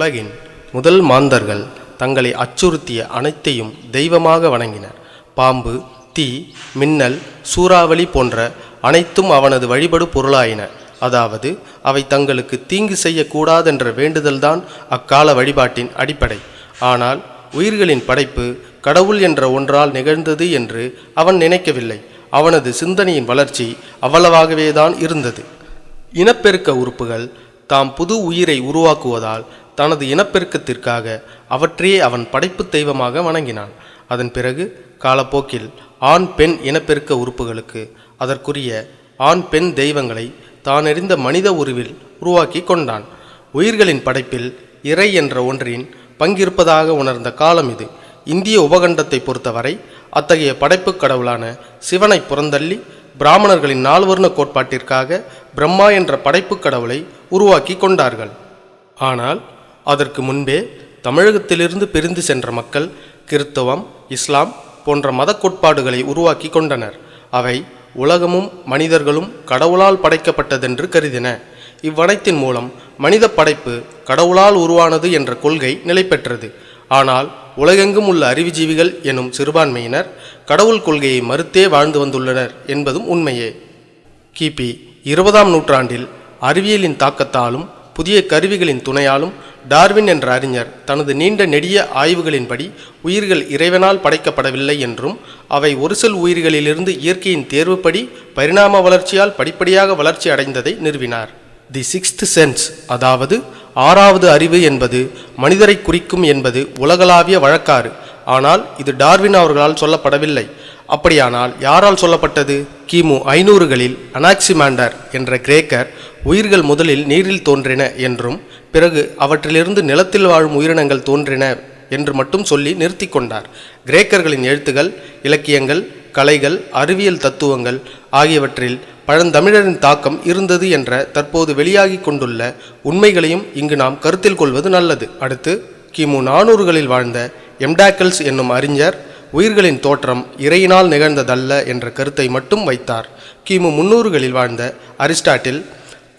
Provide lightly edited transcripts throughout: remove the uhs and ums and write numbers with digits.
உலகின் முதல் மாந்தர்கள் தங்களை அச்சுறுத்திய அனைத்தையும் தெய்வமாக வணங்கினர். பாம்பு, தீ, மின்னல், சூறாவளி போன்ற அனைத்தும் அவனது வழிபடு பொருளாயின. அதாவது அவை தங்களுக்கு தீங்கு செய்யக்கூடாதென்ற வேண்டுதல்தான் அக்கால வழிபாட்டின் அடிப்படை. ஆனால் உயிர்களின் படைப்பு கடவுள் என்ற ஒன்றால் நிகழ்ந்தது என்று அவன் நினைக்கவில்லை. அவனது சிந்தனையின் வளர்ச்சி அவ்வளவாகவேதான் இருந்தது. இனப்பெருக்க உறுப்புகள் தாம் புது உயிரை உருவாக்குவதால் தனது இனப்பெருக்கத்திற்காக அவற்றையே அவன் படைப்பு தெய்வமாக வணங்கினான். அதன் பிறகு காலப்போக்கில் ஆண் பெண் இனப்பெருக்க உறுப்புகளுக்கு அதற்குரிய ஆண் பெண் தெய்வங்களை தானறிந்த மனித உருவில் உருவாக்கி கொண்டான். உயிர்களின் படைப்பில் இறை என்ற ஒன்றின் பங்கிருப்பதாக உணர்ந்த காலம் இது. இந்திய உபகண்டத்தை பொறுத்தவரை அத்தகைய படைப்பு கடவுளான சிவனை புறந்தள்ளி பிராமணர்களின் நால்வர்ண கோட்பாட்டிற்காக பிரம்மா என்ற படைப்பு கடவுளை உருவாக்கி கொண்டார்கள். ஆனால் அதற்கு முன்பே தமிழகத்திலிருந்து பிரிந்து சென்ற மக்கள் கிறித்தவம், இஸ்லாம் போன்ற மத கோட்பாடுகளை உருவாக்கி கொண்டனர். அவை உலகமும் மனிதர்களும் கடவுளால் படைக்கப்பட்டதென்று கருதின. இவ்வனைத்தின் மூலம் மனித படைப்பு கடவுளால் உருவானது என்ற கொள்கை நிலை பெற்றது. ஆனால் உலகெங்கும் உள்ள அறிவுஜீவிகள் எனும் சிறுபான்மையினர் கடவுள் கொள்கையை மறுத்தே வாழ்ந்து வந்துள்ளனர் என்பதும் உண்மையே. கிபி 20ஆம் நூற்றாண்டில் அறிவியலின் தாக்கத்தாலும் புதிய கருவிகளின் துணையாலும் டார்வின் என்ற அறிஞர் தனது நீண்ட நெடிய ஆய்வுகளின்படி உயிர்கள் இறைவனால் படைக்கப்படவில்லை என்றும் அவை ஒரு சில உயிர்களிலிருந்து இயற்கையின் தேர்வுப்படி பரிணாம வளர்ச்சியால் படிப்படியாக வளர்ச்சி அடைந்ததை நிறுவினார். தி சிக்ஸ்த் சென்ஸ், அதாவது ஆறாவது அறிவு என்பது மனிதரை குறிக்கும் என்பது உலகளாவிய வழக்காறு. ஆனால் இது டார்வின் அவர்களால் சொல்லப்படவில்லை. அப்படியானால் யாரால் சொல்லப்பட்டது? கிமு 500களில் அனாக்சிமாண்டர் என்ற கிரேக்கர் உயிர்கள் முதலில் நீரில் தோன்றின என்றும் பிறகு அவற்றிலிருந்து நிலத்தில் வாழும் உயிரினங்கள் தோன்றின என்று மட்டும் சொல்லி நிறுத்தி கொண்டார். கிரேக்கர்களின் எழுத்துகள், இலக்கியங்கள், கலைகள், அறிவியல் தத்துவங்கள் ஆகியவற்றில் பழந்தமிழரின் தாக்கம் இருந்தது என்ற தற்போது வெளியாகி கொண்டுள்ள உண்மைகளையும் இங்கு நாம் கருத்தில் கொள்வது நல்லது. அடுத்து கிமு 400களில் வாழ்ந்த எம்டாக்கல்ஸ் என்னும் அறிஞர் உயிர்களின் தோற்றம் இறையினால் நிகழ்ந்ததல்ல என்ற கருத்தை மட்டும் வைத்தார். கிமு 300களில் வாழ்ந்த அரிஸ்டாட்டில்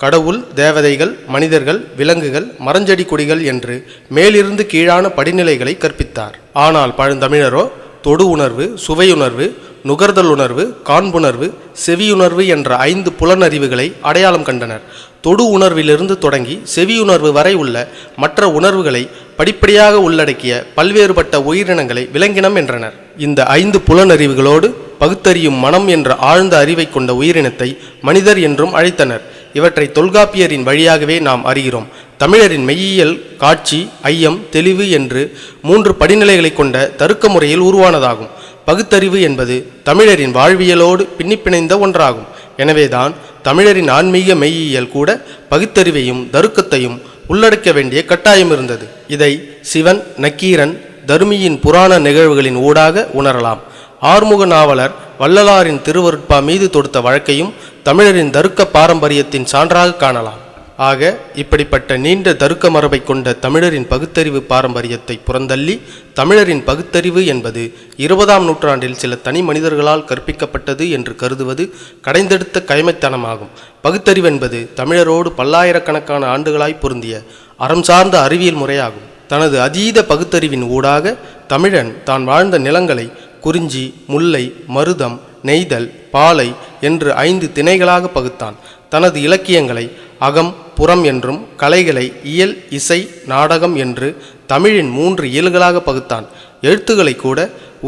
கடவுள், தேவதைகள், மனிதர்கள், விலங்குகள், மரஞ்செடி கொடிகள் என்று மேலிருந்து கீழான படிநிலைகளை கற்பித்தார். ஆனால் பழந்தமிழரோ தொடு உணர்வு, சுவையுணர்வு, நுகர்தல் உணர்வு, காண்புணர்வு, செவியுணர்வு என்ற 5 புலனறிவுகளை அடையாளம் கண்டனர். தொடு உணர்விலிருந்து தொடங்கி செவியுணர்வு வரை உள்ள மற்ற உணர்வுகளை படிப்படியாக உள்ளடக்கிய பல்வேறுபட்ட உயிரினங்களை விலங்கினம் என்றனர். இந்த 5 புலனறிவுகளோடு பகுத்தறியும் மனம் என்ற ஆழ்ந்த அறிவை கொண்ட உயிரினத்தை மனிதர் என்றும் அழைத்தனர். இவற்றை தொல்காப்பியரின் வழியாகவே நாம் அறிகிறோம். தமிழரின் மெய்யியல் காட்சி, ஐயம், தெளிவு என்று 3 படிநிலைகளை கொண்ட தருக்க முறையில் உருவானதாகும். பகுத்தறிவு என்பது தமிழரின் வாழ்வியலோடு பின்னிப்பிணைந்த ஒன்றாகும். எனவேதான் தமிழரின் ஆன்மீக மெய்யியல் கூட பகுத்தறிவையும் தருக்கத்தையும் உள்ளடக்க வேண்டிய கட்டாயம் இருந்தது. இதை சிவன், நக்கீரன், தருமியின் புராண நிகழ்வுகளின் ஊடாக உணரலாம். ஆறுமுக நாவலர் வள்ளலாரின் திருவருட்பா மீது தொடுத்த வழக்கையும் தமிழரின் தருக்க பாரம்பரியத்தின் சான்றாக காணலாம். ஆக இப்படிப்பட்ட நீண்ட தருக்க மரபை கொண்ட தமிழரின் பகுத்தறிவு பாரம்பரியத்தை புறந்தள்ளி தமிழரின் பகுத்தறிவு என்பது 20ஆம் நூற்றாண்டில் சில தனி மனிதர்களால் கற்பிக்கப்பட்டது என்று கருதுவது கடைந்தெடுத்த கைமைத்தனமாகும். பகுத்தறிவு என்பது தமிழரோடு பல்லாயிரக்கணக்கான ஆண்டுகளாய் பொருந்திய அறம் சார்ந்த அறிவியல் முறையாகும். தனது அதீத பகுத்தறிவின் ஊடாக தமிழன் தான் வாழ்ந்த நிலங்களை குறிஞ்சி, முல்லை, மருதம், நெய்தல், பாலை என்று 5 திணைகளாக பகுத்தான். தனது இலக்கியங்களை அகம், புறம் என்றும், கலைகளை இயல், இசை, நாடகம் என்று தமிழின் 3 இயல்களாக பகுத்தான். எழுத்துக்களை கூட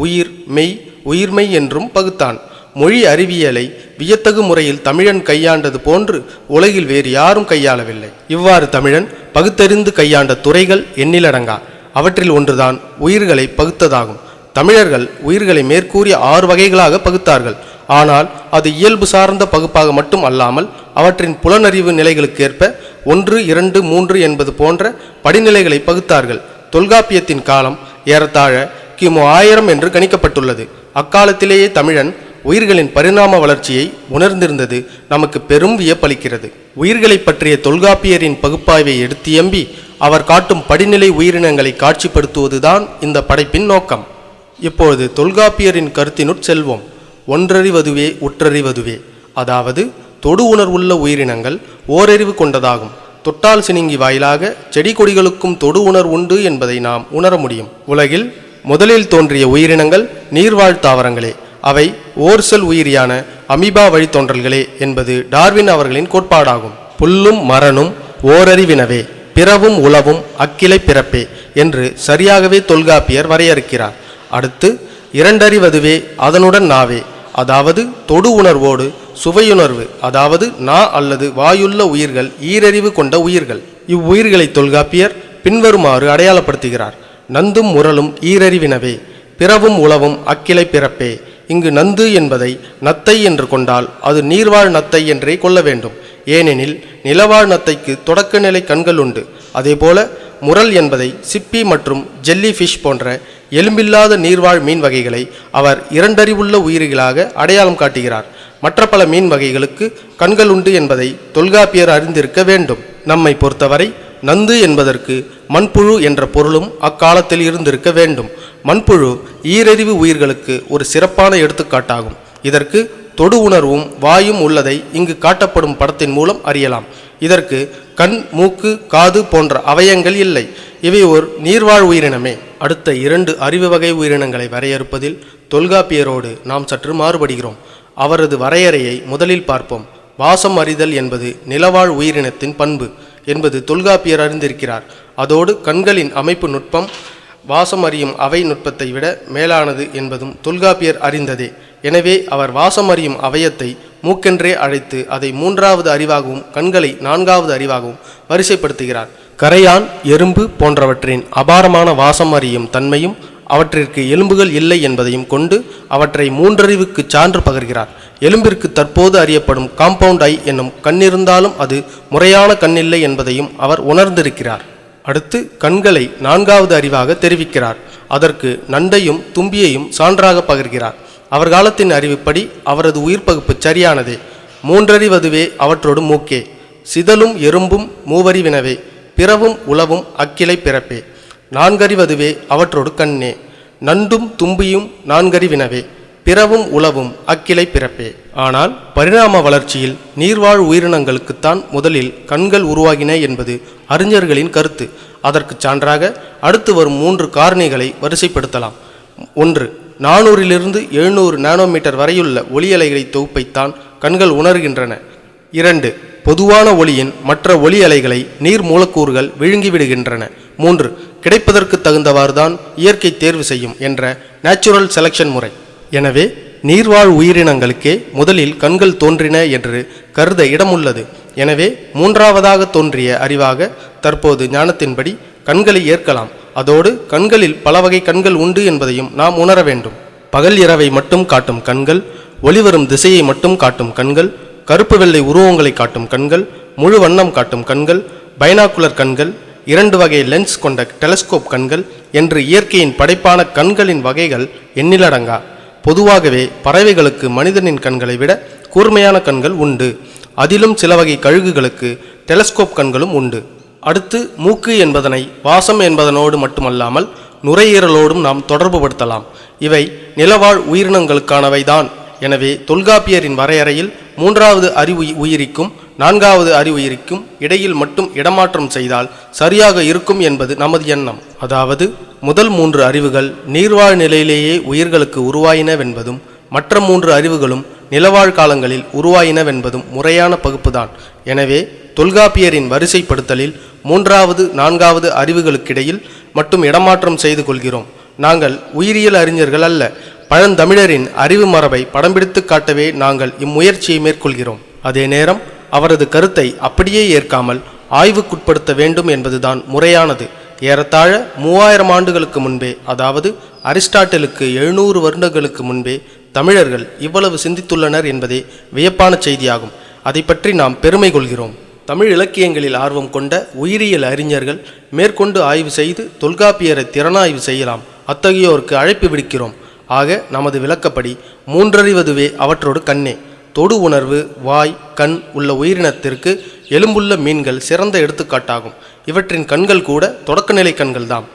உயிர், மெய், உயிர்மெய் என்றும் பகுத்தான். மொழி அறிவியலை வியத்தகு முறையில் தமிழன் கையாண்டது போன்று உலகில் வேறு யாரும் கையாளவில்லை. இவ்வாறு தமிழன் பகுத்தறிந்து கையாண்ட துறைகள் எண்ணிலடங்கா. அவற்றில் ஒன்றுதான் உயிர்களை பகுத்ததாகும். தமிழர்கள் உயிர்களை மேற்கூறிய 6 வகைகளாக பகுத்தார்கள். ஆனால் அது இயல்பு சார்ந்த பகுப்பாக மட்டும் அல்லாமல் அவற்றின் புலனறிவு நிலைகளுக்கு ஏற்ப 1, 2, 3 என்பது போன்ற படிநிலைகளை பகுத்தார்கள். தொல்காப்பியத்தின் காலம் ஏறத்தாழ கிமு 1000 என்று கணிக்கப்பட்டுள்ளது. அக்காலத்திலேயே தமிழன் உயிர்களின் பரிணாம வளர்ச்சியை உணர்ந்திருந்தது நமக்கு பெரும் வியப்பளிக்கிறது. உயிர்களை பற்றிய தொல்காப்பியரின் பகுப்பாய்வை எடுத்தியம்பி அவர் காட்டும் படிநிலை உயிரினங்களை காட்சிப்படுத்துவதுதான் இந்த படைப்பின் நோக்கம். இப்பொழுது தொல்காப்பியரின் கருத்தினுட் செல்வோம். ஒன்றறிவதுவே உற்றறிவதுவே, அதாவது தொடு உணர்வுள்ள உயிரினங்கள் ஓரறிவு கொண்டதாகும். தொட்டால் சினிங்கி வாயிலாக செடி கொடிகளுக்கும் தொடு உணர்வு உண்டு என்பதை நாம் உணர முடியும். உலகில் முதலில் தோன்றிய உயிரினங்கள் நீர்வாழ் தாவரங்களே. அவை ஓர்செல் உயிரியான அமீபா வழித்தோன்றல்களே என்பது டார்வின் அவர்களின் கோட்பாடாகும். புல்லும் மரனும் ஓரறிவினவே, பிறவும் உளவும் அக்கிளை பிறப்பே என்று சரியாகவே தொல்காப்பியர் வரையறுக்கிறார். அடுத்து இரண்டறிவதுவே அதனுடன் நாவே, அதாவது தொடு உணர்வோடு சுவையுணர்வு, அதாவது நா அல்லது வாயுள்ள உயிர்கள் ஈரறிவு கொண்ட உயிர்கள். இவ்வுயிர்களை தொல்காப்பியர் பின்வருமாறு அடையாளப்படுத்துகிறார். நந்தும் முரலும் ஈரறிவினவே, பிறவும் உளவும் அக்கிளை பிறப்பே. இங்கு நந்து என்பதை நத்தை என்று கொண்டால் அது நீர்வாழ் நத்தை என்றே கொள்ள வேண்டும். ஏனெனில் நிலவாழ் நத்தைக்கு தொடக்க நிலை கண்கள் உண்டு. அதேபோல முரல் என்பதை சிப்பி மற்றும் ஜெல்லி ஃபிஷ் போன்ற எலும்பில்லாத நீர்வாழ் மீன் வகைகளை அவர் இரண்டறிவுள்ள உயிரிகளாக அடையாளம் காட்டுகிறார். மற்ற பல மீன் வகைகளுக்கு கண்கள் உண்டு என்பதை தொல்காப்பியர் அறிந்திருக்க வேண்டும். நம்மை பொறுத்தவரை நந்து என்பதற்கு மண்புழு என்ற பொருளும் அக்காலத்தில் இருந்திருக்க வேண்டும். மண்புழு ஈரறிவு உயிர்களுக்கு ஒரு சிறப்பான எடுத்துக்காட்டாகும். இதற்கு தொடு உணர்வும் வாயும் உள்ளதை இங்கு காட்டப்படும் படத்தின் மூலம் அறியலாம். இதற்கு கண், மூக்கு, காது போன்ற அவயங்கள் இல்லை. இவை ஒரு நீர்வாழ் உயிரினமே. அடுத்த 2 அறிவு வகை உயிரினங்களை வரையறுப்பதில் தொல்காப்பியரோடு நாம் சற்று மாறுபடுகிறோம். அவரது வரையறையை முதலில் பார்ப்போம். வாசம் அறிதல் என்பது நிலவாழ் உயிரினத்தின் பண்பு என்பது தொல்காப்பியர் அறிந்திருக்கிறார். அதோடு கண்களின் அமைப்பு நுட்பம் வாசம் அறியும் அவை நுட்பத்தை விட மேலானது என்பதும் தொல்காப்பியர் அறிந்ததே. எனவே அவர் வாசம் அறியும் அவயத்தை மூக்கென்றே அழைத்து அதை 3வது அறிவாகவும் கண்களை 4வது அறிவாகவும் வரிசைப்படுத்துகிறார். கரையான், எறும்பு போன்றவற்றின் அபாரமான வாசம் அறியும் தன்மையும் அவற்றிற்கு எலும்புகள் இல்லை என்பதையும் கொண்டு அவற்றை 3 அறிவுக்கு சான்று பகர்கிறார். எலும்பிற்கு தற்போது அறியப்படும் காம்பவுண்ட் ஐ என்னும் கண்ணிருந்தாலும் அது முறையான கண்ணில்லை என்பதையும் அவர் உணர்ந்திருக்கிறார். அடுத்து கண்களை 4வது அறிவாக தெரிவிக்கிறார். அதற்கு நண்டையும் தும்பியையும் சான்றாக பகர்கிறார். அவர் காலத்தின் அறிவுப்படி அவரது உயிர் பகுப்பு சரியானதே. 3 அறிவதுவே அவற்றோடு மூக்கே. சிதலும் எறும்பும் மூவறிவினவே, பிறவும் உளவும் அக்கிளை பிறப்பே. 4 அறிவதுவே அவற்றோடு கண்ணே. நண்டும் தும்பியும் 4 அறிவினவே, பிறவும் உளவும் அக்கிளை பிறப்பே. ஆனால் பரிணாம வளர்ச்சியில் நீர்வாழ் உயிரினங்களுக்குத்தான் முதலில் கண்கள் உருவாகின என்பது அறிஞர்களின் கருத்து. அதற்கு சான்றாக அடுத்து வரும் 3 காரணிகளை வரிசைப்படுத்தலாம். 1. 400 - 700 நானோமீட்டர் வரையுள்ள ஒளியலைகளை தொகுப்பைத்தான் கண்கள் உணர்கின்றன. 2. பொதுவான ஒளியின் மற்ற ஒளி அலைகளை நீர் மூலக்கூறுகள் விழுங்கிவிடுகின்றன. 3. கிடைப்பதற்கு தகுந்தவாறுதான் இயற்கை தேர்வு செய்யும் என்ற நேச்சுரல் செலக்ஷன் முறை. எனவே நீர்வாழ் உயிரினங்களுக்கே முதலில் கண்கள் தோன்றின என்று கருத இடமுள்ளது. எனவே 3வதாக தோன்றிய அறிவாக தற்போது ஞானத்தின்படி கண்களை ஏற்கலாம். அதோடு கண்களில் பல வகை கண்கள் உண்டு என்பதையும் நாம் உணர வேண்டும். பகல் இரவை மட்டும் காட்டும் கண்கள், ஒளிவரும் திசையை மட்டும் காட்டும் கண்கள், கருப்பு வெள்ளை உருவங்களை காட்டும் கண்கள், முழு வண்ணம் காட்டும் கண்கள், பைனாக்குலர் கண்கள், 2 வகை லென்ஸ் கொண்ட டெலஸ்கோப் கண்கள் என்று இயற்கையின் படைப்பான கண்களின் வகைகள் எண்ணிலடங்கா. பொதுவாகவே பறவைகளுக்கு மனிதனின் கண்களை விட கூர்மையான கண்கள் உண்டு. அதிலும் சில வகை கழுகுகளுக்கு டெலஸ்கோப் கண்களும் உண்டு. அடுத்து மூக்கு என்பதனை வாசம் என்பதனோடு மட்டுமல்லாமல் நுரையீரலோடும் நாம் தொடர்பு படுத்தலாம். இவை நிலவாழ் உயிரினங்களுக்கானவைதான். எனவே தொல்காப்பியரின் வரையறையில் 3வது அறிவு உயிரிக்கும் 4வது அறிவு உயிரிக்கும் இடையில் மட்டும் இடமாற்றம் செய்தால் சரியாக இருக்கும் என்பது நமது எண்ணம். அதாவது முதல் 3 அறிவுகள் நீர்வாழ் நிலையிலேயே உயிர்களுக்கு உருவாயினவென்பதும் மற்ற 3 அறிவுகளும் நிலவாழ் காலங்களில் உருவாயினவென்பதும் முறையான பகுப்புதான். எனவே தொல்காப்பியரின் வரிசைப்படுத்தலில் 3வது 4வது அறிவுகளுக்கிடையில் மட்டும் இடமாற்றம் செய்து கொள்கிறோம். நாங்கள் உயிரியல் அறிஞர்கள் அல்ல. பழந்தமிழரின் அறிவு மரபை படம் பிடித்து காட்டவே நாங்கள் இம்முயற்சியை மேற்கொள்கிறோம். அதே நேரம் அவரது கருத்தை அப்படியே ஏற்காமல் ஆய்வுக்குட்படுத்த வேண்டும் என்பதுதான் முறையானது. ஏறத்தாழ 3000 ஆண்டுகளுக்கு முன்பே, அதாவது அரிஸ்டாட்டிலுக்கு 700 வருடங்களுக்கு முன்பே தமிழர்கள் இவ்வளவு சிந்தித்துள்ளனர் என்பதே வியப்பான செய்தியாகும். அதை பற்றி நாம் பெருமை கொள்கிறோம். தமிழ் இலக்கியங்களில் ஆர்வம் கொண்ட உயிரியல் அறிஞர்கள் மேற்கொண்டு ஆய்வு செய்து தொல்காப்பியரை திறனாய்வு செய்யலாம். அத்தகையோருக்கு அழைப்பு விடுக்கிறோம். ஆக நமது விளக்கப்படி 3 அறிவதுவே அவற்றோடு கண்ணே. தொடு உணர்வு, வாய், கண் உள்ள உயிரினத்திற்கு எலும்புள்ள மீன்கள் சிறந்த எடுத்துக்காட்டாகும். இவற்றின் கண்கள் கூட தொடக்கநிலை கண்கள்தான்.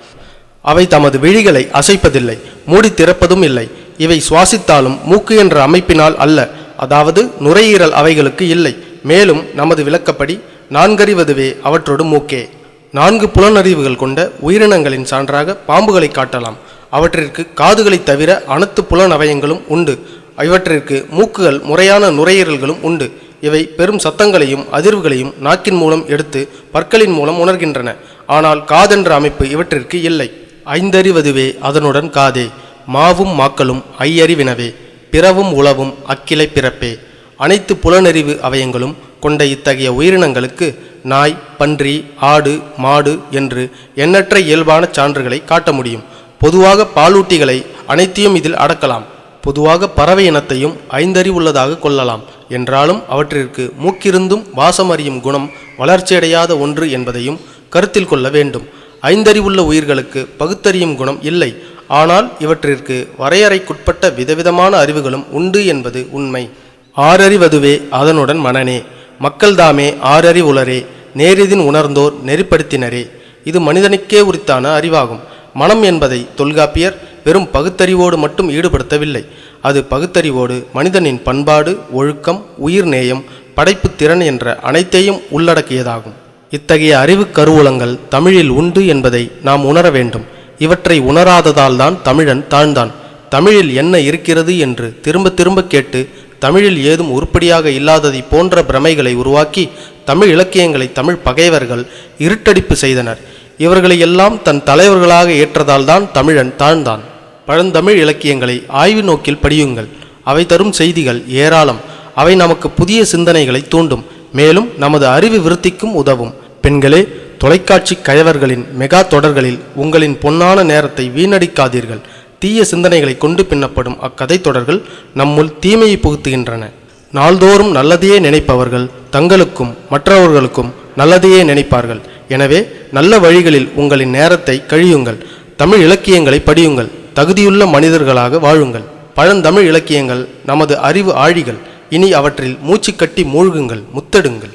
அவை தமது விழிகளை அசைப்பதில்லை, மூடி திறப்பதும் இல்லை. இவை சுவாசித்தாலும் மூக்கு என்ற அமைப்பினால் அல்ல, அதாவது நுரையீரல் அவைகளுக்கு இல்லை. மேலும் நமது விளக்கப்படி நான்கறிவதுவே அவற்றோடு மூக்கே. 4 புலனறிவுகள் கொண்ட உயிரினங்களின் சான்றாக பாம்புகளை காட்டலாம். அவற்றிற்கு காதுகளை தவிர அனைத்து புலனவயங்களும் உண்டு. இவற்றிற்கு மூக்குகள், முறையான நுரையீரல்களும் உண்டு. இவை பெரும் சத்தங்களையும் அதிர்வுகளையும் நாக்கின் மூலம் எடுத்து பற்களின் மூலம் உணர்கின்றன. ஆனால் காதென்ற அமைப்பு இவற்றிற்கு இல்லை. 5அறிவதுவே அதனுடன் காதே. மாவும் மாக்களும் ஐயறிவினவே. பிறவும் உளவும் அக்கிளை பிறப்பே. அனைத்து புலனறிவு அவயங்களும் கொண்ட இத்தகைய உயிரினங்களுக்கு நாய், பன்றி, ஆடு, மாடு என்று எண்ணற்ற இயல்பான சான்றுகளை காட்ட முடியும். பொதுவாக பாலூட்டிகளை அனைத்தையும் இதில் அடக்கலாம். பொதுவாக பறவை இனத்தையும் 5 அறிவுள்ளதாக கொள்ளலாம். என்றாலும் அவற்றிற்கு மூக்கிருந்தும் வாசம் அறியும் குணம் வளர்ச்சியடையாத ஒன்று என்பதையும் கருத்தில் கொள்ள வேண்டும். 5 அறிவுள்ள உயிர்களுக்கு பகுத்தறியும் குணம் இல்லை. ஆனால் இவற்றிற்கு வரையறைக்குட்பட்ட விதவிதமான அறிவுகளும் உண்டு என்பது உண்மை. 6 அறிவதுவே அதனுடன் மனனே. மக்கள் தாமே 6 அறிவுளரே. நேரிதின் உணர்ந்தோர் நெறிப்படுத்தினரே. இது மனிதனுக்கே உரித்தான அறிவாகும். மனம் என்பதை தொல்காப்பியர் வெறும் பகுத்தறிவோடு மட்டும் ஈடுபடுத்தவில்லை. அது பகுத்தறிவோடு மனிதனின் பண்பாடு, ஒழுக்கம், உயிர் நேயம், படைப்பு திறன் என்ற அனைத்தையும் உள்ளடக்கியதாகும். இத்தகைய அறிவு கருவூலங்கள் தமிழில் உண்டு என்பதை நாம் உணர வேண்டும். இவற்றை உணராததால் தான் தமிழன் தாழ்ந்தான். தமிழில் என்ன இருக்கிறது என்று திரும்ப திரும்ப கேட்டு தமிழில் ஏதும் உருப்படியாக இல்லாததை போன்ற பிரமைகளை உருவாக்கி தமிழ் இலக்கியங்களை தமிழ் பகைவர்கள் இருட்டடிப்பு செய்தனர். இவர்களை எல்லாம் தன் தலைவர்களாக ஏற்றதால் தான் தமிழன் தாழ்ந்தான். பழந்தமிழ் இலக்கியங்களை ஆய்வு நோக்கில் படியுங்கள். அவை தரும் செய்திகள் ஏராளம். அவை நமக்கு புதிய சிந்தனைகளை தூண்டும். மேலும் நமது அறிவு விருத்திக்கும் உதவும். பெண்களே, தொலைக்காட்சி கயவர்களின் மெகா தொடர்களில் உங்களின் பொன்னான நேரத்தை வீணடிக்காதீர்கள். தீய சிந்தனைகளை கொண்டு பின்னப்படும் அக்கதை தொடர்கள் நம்முள் தீமையை புகுத்துகின்றன. நாள்தோறும் நல்லதையே நினைப்பவர்கள் தங்களுக்கும் மற்றவர்களுக்கும் நல்லதையே நினைப்பார்கள். எனவே நல்ல வழிகளில் உங்களின் நேரத்தை கழியுங்கள். தமிழ் இலக்கியங்களை படியுங்கள். தகுதியுள்ள மனிதர்களாக வாழுங்கள். பழந்தமிழ் இலக்கியங்கள் நமது அறிவு ஆழிகள். இனி அவற்றில் மூச்சு கட்டி மூழ்குங்கள், முத்தெடுங்கள்.